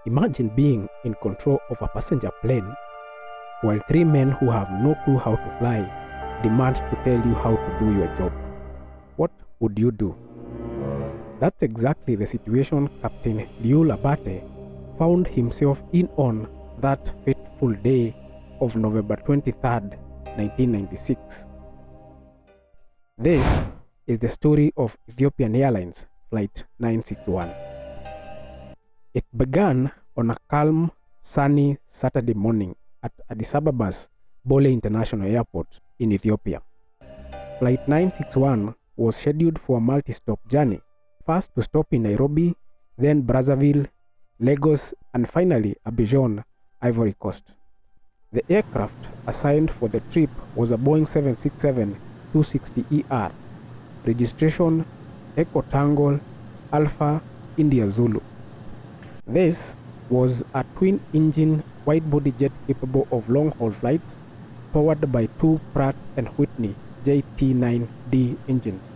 Imagine being in control of a passenger plane while three men who have no clue how to fly demand to tell you how to do your job. What would you do? That's exactly the situation Captain Leul Abate found himself in on that fateful day of November 23rd, 1996. This is the story of Ethiopian Airlines Flight 961. It began on a calm, sunny Saturday morning at Addis Ababa's Bole International Airport in Ethiopia. Flight 961 was scheduled for a multi-stop journey, first to stop in Nairobi, then Brazzaville, Lagos, and finally Abidjan, Ivory Coast. The aircraft assigned for the trip was a Boeing 767-260ER, registration Echo Tango Alpha India Zulu. This was a twin-engine wide-body jet capable of long-haul flights, powered by two Pratt & Whitney JT9D engines.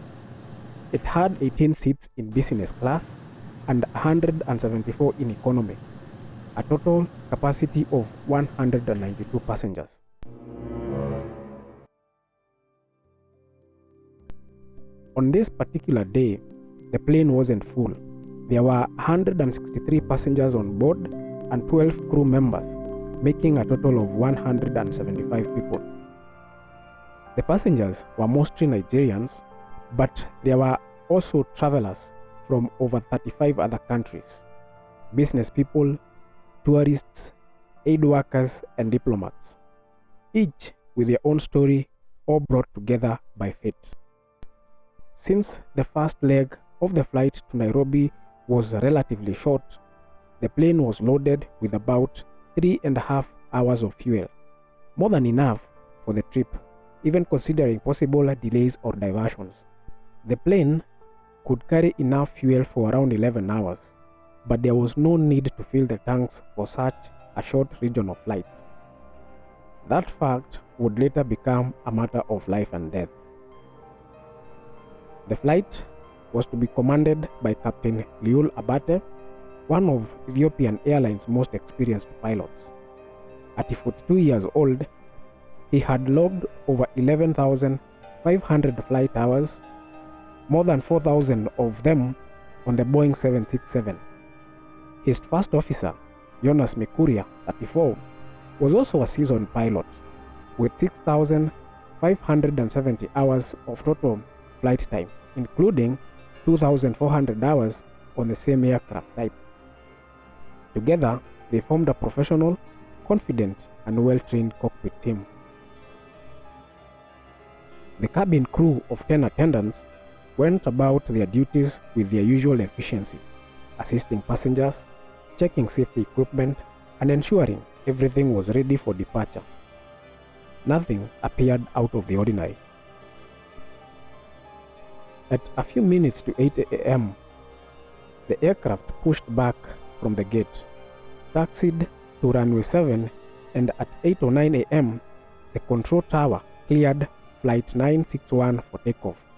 It had 18 seats in business class and 174 in economy, a total capacity of 192 passengers. On this particular day, the plane wasn't full. There were 163 passengers on board and 12 crew members, making a total of 175 people. The passengers were mostly Nigerians, but there were also travelers from over 35 other countries, business people, tourists, aid workers, and diplomats, each with their own story, all brought together by fate. Since the first leg of the flight to Nairobi was relatively short, the plane was loaded with about 3.5 hours of fuel, more than enough for the trip, even considering possible delays or diversions. The plane could carry enough fuel for around 11 hours, but there was no need to fill the tanks for such a short regional flight. That fact would later become a matter of life and death. The flight was to be commanded by Captain Leul Abate, one of Ethiopian Airlines' most experienced pilots. At 42 years old, he had logged over 11,500 flight hours, more than 4,000 of them on the Boeing 767. His first officer, Jonas Mekuria, 34, was also a seasoned pilot, with 6,570 hours of total flight time, including 2,400 hours on the same aircraft type. Together, they formed a professional, confident, and well-trained cockpit team. The cabin crew of 10 attendants went about their duties with their usual efficiency, assisting passengers, checking safety equipment, and ensuring everything was ready for departure. Nothing appeared out of the ordinary. At a few minutes to 8 a.m., the aircraft pushed back from the gate, taxied to runway 7, and at 8:09 a.m., the control tower cleared Flight 961 for takeoff.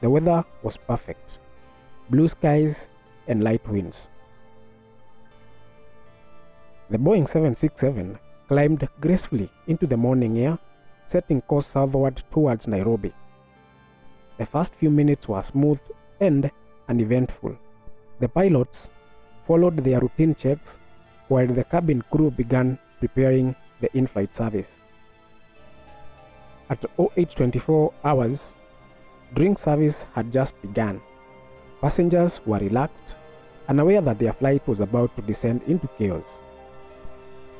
The weather was perfect, blue skies and light winds. The Boeing 767 climbed gracefully into the morning air, setting course southward towards Nairobi. The first few minutes were smooth and uneventful. The pilots followed their routine checks while the cabin crew began preparing the in-flight service. At 08:24 hours, drink service had just begun. Passengers were relaxed, unaware that their flight was about to descend into chaos.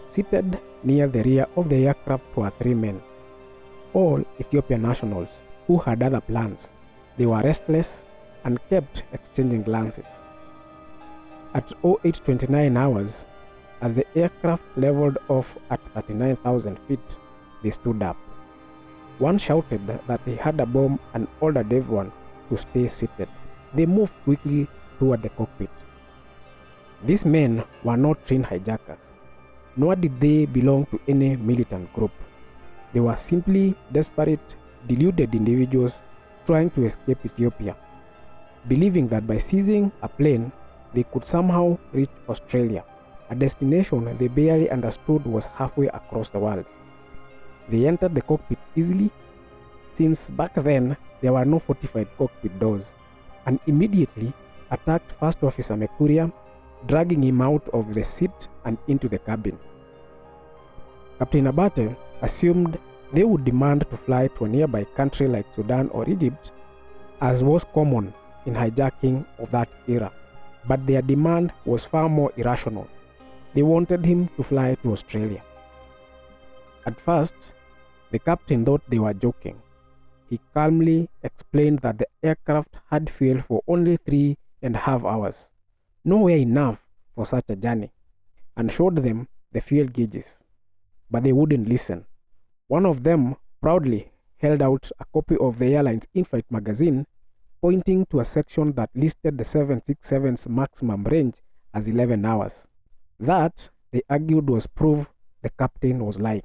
Seated near the rear of the aircraft were three men, all Ethiopian nationals who had other plans. They were restless and kept exchanging glances. At 08:29 hours, as the aircraft leveled off at 39,000 feet, they stood up. One shouted that he had a bomb and ordered everyone to stay seated. They moved quickly toward the cockpit. These men were not trained hijackers, nor did they belong to any militant group. They were simply desperate, deluded individuals trying to escape Ethiopia, believing that by seizing a plane, they could somehow reach Australia, a destination they barely understood was halfway across the world. They entered the cockpit easily, since back then there were no fortified cockpit doors, and immediately attacked First Officer Mekuria, dragging him out of the seat and into the cabin. Captain Abate assumed they would demand to fly to a nearby country like Sudan or Egypt, as was common in hijacking of that era, but their demand was far more irrational. They wanted him to fly to Australia. At first, the captain thought they were joking. He calmly explained that the aircraft had fuel for only 3.5 hours, nowhere enough for such a journey, and showed them the fuel gauges. But they wouldn't listen. One of them proudly held out a copy of the airline's in-flight magazine, pointing to a section that listed the 767's maximum range as 11 hours. That, they argued, was proof the captain was lying.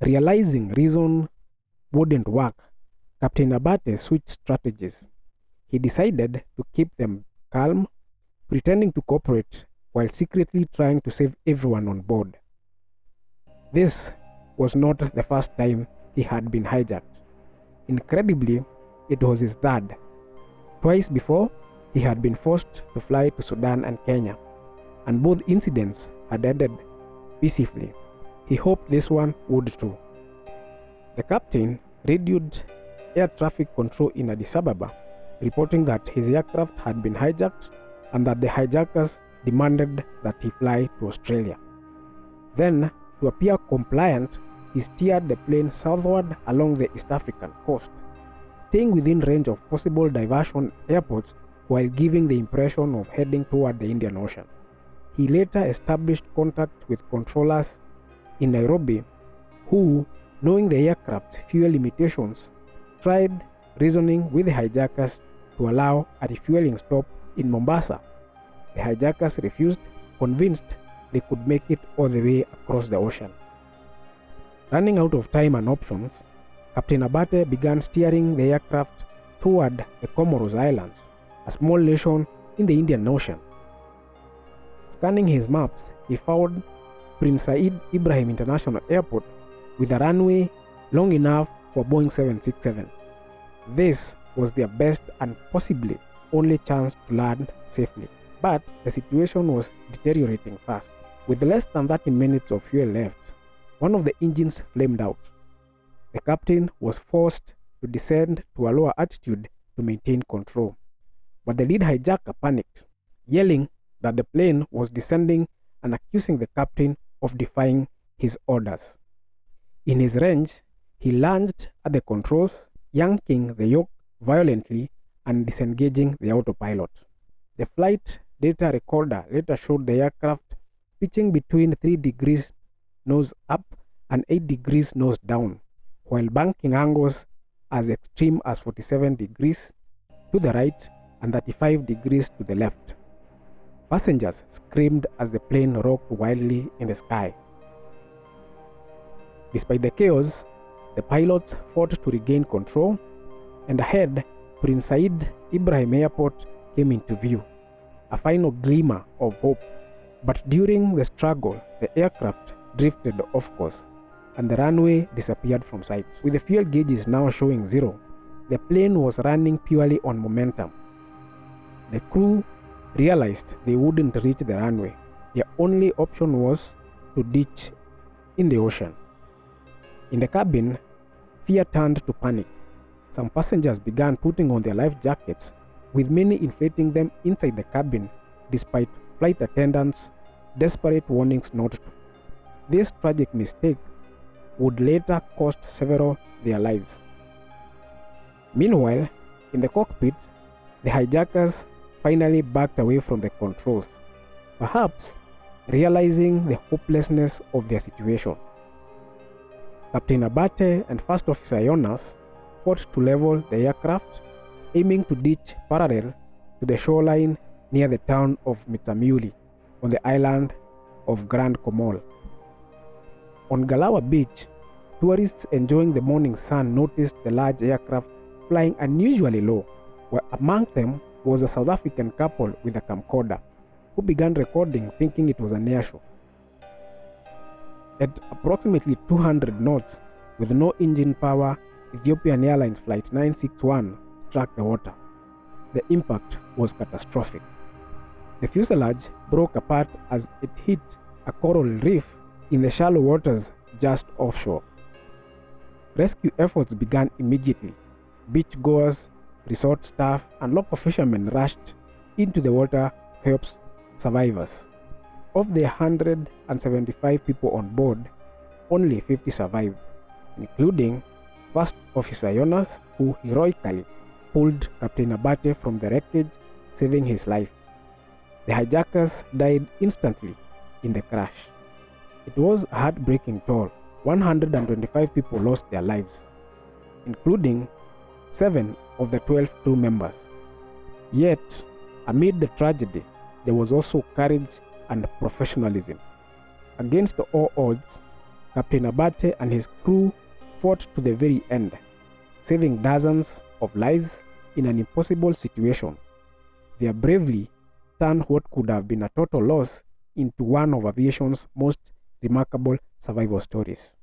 Realizing reason wouldn't work, Captain Abate switched strategies. He decided to keep them calm, pretending to cooperate while secretly trying to save everyone on board. This was not the first time he had been hijacked. Incredibly, it was his third. Twice before, he had been forced to fly to Sudan and Kenya, and both incidents had ended peacefully. He hoped this one would too. The captain radioed air traffic control in Addis Ababa, reporting that his aircraft had been hijacked and that the hijackers demanded that he fly to Australia. Then, to appear compliant, he steered the plane southward along the East African coast, staying within range of possible diversion airports while giving the impression of heading toward the Indian Ocean. He later established contact with controllers in Nairobi who, knowing the aircraft's fuel limitations, tried reasoning with the hijackers to allow a refueling stop in Mombasa. The hijackers refused, convinced they could make it all the way across the ocean. Running out of time and options, Captain Abate began steering the aircraft toward the Comoros Islands, a small nation in the Indian Ocean. Scanning his maps, he found Prince Said Ibrahim International Airport with a runway long enough for Boeing 767. This was their best and possibly only chance to land safely. But the situation was deteriorating fast. With less than 30 minutes of fuel left, one of the engines flamed out. The captain was forced to descend to a lower altitude to maintain control. But the lead hijacker panicked, yelling that the plane was descending and accusing the captain of defying his orders. In his rage, he lunged at the controls, yanking the yoke violently and disengaging the autopilot. The flight data recorder later showed the aircraft pitching between 3 degrees nose up and 8 degrees nose down, while banking angles as extreme as 47 degrees to the right and 35 degrees to the left. Passengers screamed as the plane rocked wildly in the sky. Despite the chaos, the pilots fought to regain control, and ahead, Prince Said Ibrahim Airport came into view, a final glimmer of hope. But during the struggle, the aircraft drifted off course, and the runway disappeared from sight. With the fuel gauges now showing 0, the plane was running purely on momentum. The crew realized they wouldn't reach the runway. Their only option was to ditch in the ocean. In the cabin, fear turned to panic. Some passengers began putting on their life jackets, with many inflating them inside the cabin, despite flight attendants' desperate warnings not to. This tragic mistake would later cost several their lives. Meanwhile, in the cockpit, the hijackers finally backed away from the controls, perhaps realizing the hopelessness of their situation. Captain Abate and First Officer Jonas fought to level the aircraft, aiming to ditch parallel to the shoreline near the town of Mitsamuli on the island of Grand Comol. On Galawa Beach, tourists enjoying the morning sun noticed the large aircraft flying unusually low, where among them was a South African couple with a camcorder. who began recording thinking it was an air show. At approximately 200 knots, with no engine power, Ethiopian Airlines Flight 961 struck the water. The impact was catastrophic. The fuselage broke apart as it hit a coral reef in the shallow waters just offshore. Rescue efforts began immediately. Beachgoers, resort staff, and local fishermen rushed into the water to help survivors. Of the 175 people on board, only 50 survived, including First Officer Jonas, who heroically pulled Captain Abate from the wreckage, saving his life. The hijackers died instantly in the crash. It was a heartbreaking toll. 125 people lost their lives, including 7 of the 12 crew members. Yet, amid the tragedy, there was also courage and professionalism. Against all odds, Captain Abate and his crew fought to the very end, saving dozens of lives in an impossible situation. Their bravery turned what could have been a total loss into one of aviation's most remarkable survival stories.